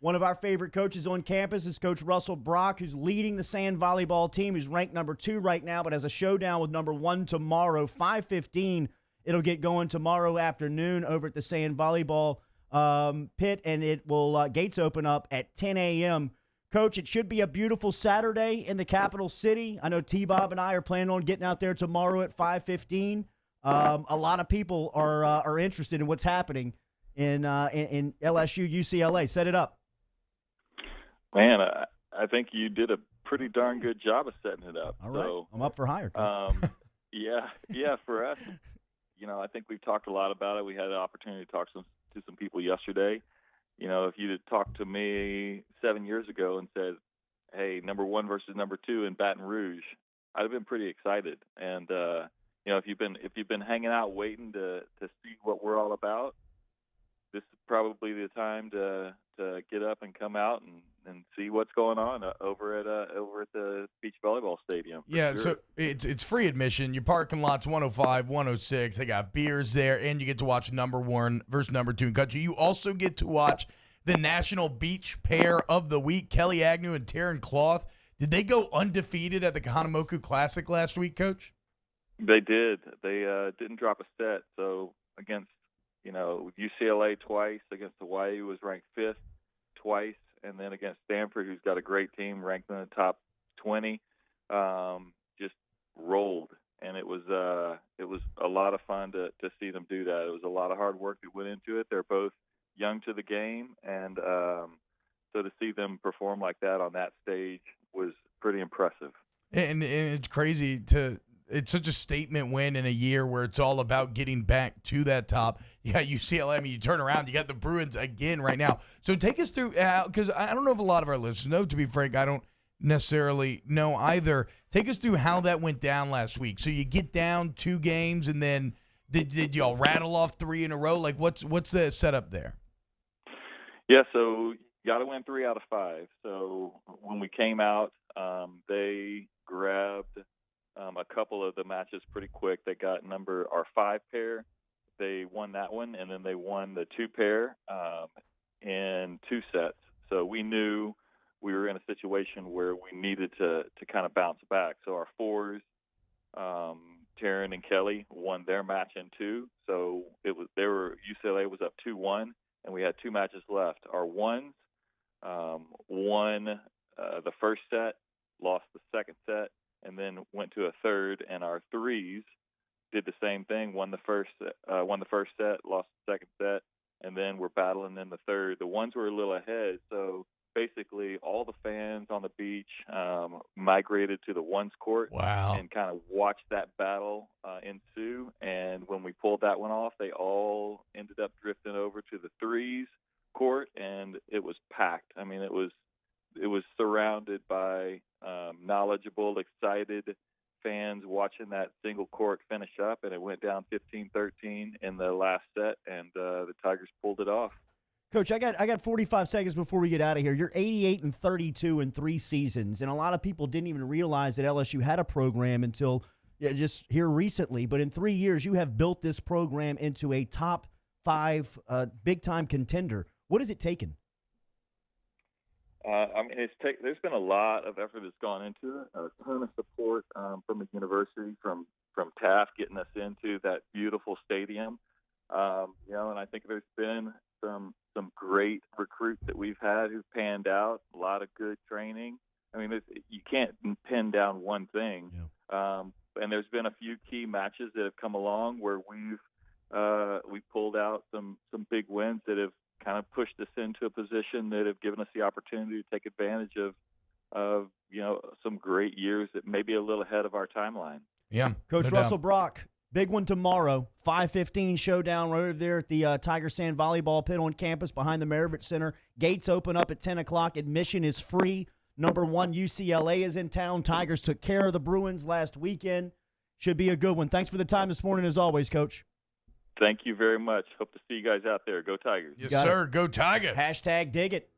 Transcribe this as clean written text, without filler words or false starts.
One of our favorite coaches on campus is Coach Russell Brock, who's leading the sand volleyball team, who's ranked number 2 right now, but has a showdown with number 1 tomorrow, 5:15. It'll get going tomorrow afternoon over at the sand volleyball pit, and it will gates open up at 10 a.m. Coach, it should be a beautiful Saturday in the capital city. I know T-Bob and I are planning on getting out there tomorrow at 5:15. A lot of people are interested in what's happening in LSU UCLA. Set it up. Man, I think you did a pretty darn good job of setting it up. All right, so, I'm up for hire. Yeah, for us, I think we've talked a lot about it. We had the opportunity to talk to some people yesterday. If you'd have talked to me 7 years ago and said, hey, number 1 versus number 2 in Baton Rouge, I'd have been pretty excited. And, if you've been hanging out waiting to see what we're all about, this is probably the time to get up and come out and see what's going on over at the beach volleyball stadium. Yeah, sure. so it's free admission. Your parking lot's 105, 106. They got beers there, and you get to watch number 1 versus number 2 in country. You also get to watch the National Beach Pair of the Week, Kelly Agnew and Taryn Cloth. Did they go undefeated at the Kahanamoku Classic last week, Coach? They did. They didn't drop a set. So against UCLA twice, against Hawaii, who was ranked 5th twice, and then against Stanford, who's got a great team ranked in the top 20, just rolled. And it was a lot of fun to see them do that. It was a lot of hard work that went into it. They're both young to the game, and so to see them perform like that on that stage was pretty impressive. And it's crazy it's such a statement win in a year where it's all about getting back to that top. You got UCLA. I mean, you turn around, you got the Bruins again right now. So take us through, because I don't know if a lot of our listeners know, to be frank, I don't necessarily know either. Take us through how that went down last week. So you get down 2 games, and then did y'all rattle off 3 in a row? Like, what's the setup there? Yeah, so you got to win 3 out of 5. So when we came out, they grabbed a couple of the matches pretty quick. They got our 5 pair. They won that one, and then they won the 2 pair in 2 sets. So we knew we were in a situation where we needed to kind of bounce back. So our 4s, Taryn and Kelly, won their match in 2. So UCLA was up 2-1, and we had 2 matches left. Our 1s won the first set, lost the second set, and then went to a third, and our 3s did the same thing, won the first set, lost the second set, and then we're battling in the third. The 1s were a little ahead, so basically all the fans on the beach migrated to the 1s court. Wow. And kind of watched that battle ensue, and when we pulled that one off, they all ended up drifting over to the 3s court, and it was packed. I mean, it was surrounded by knowledgeable, excited fans watching that single court finish up, and it went down 15-13 in the last set, and the Tigers pulled it off. Coach, I got 45 seconds before we get out of here. You're 88-32 in 3 seasons, and a lot of people didn't even realize that LSU had a program until just here recently. But in 3 years, you have built this program into a top 5 big-time contender. What has it taken? There's been a lot of effort that's gone into it, a ton of support from the university, from Taft getting us into that beautiful stadium, and I think there's been some great recruits that we've had who've panned out, a lot of good training. I mean, you can't pin down one thing, and there's been a few key matches that have come along where we've pulled out some big wins that have kind of pushed us into a position that have given us the opportunity to take advantage of some great years that may be a little ahead of our timeline. Yeah, Coach Russell Brock, big one tomorrow, 5:15 showdown right over there at the Tiger Sand Volleyball Pit on campus behind the Maravich Center. Gates open up at 10 o'clock. Admission is free. Number 1, UCLA is in town. Tigers took care of the Bruins last weekend. Should be a good one. Thanks for the time this morning as always, Coach. Thank you very much. Hope to see you guys out there. Go Tigers. Yes, sir. Go Tigers. #dig it.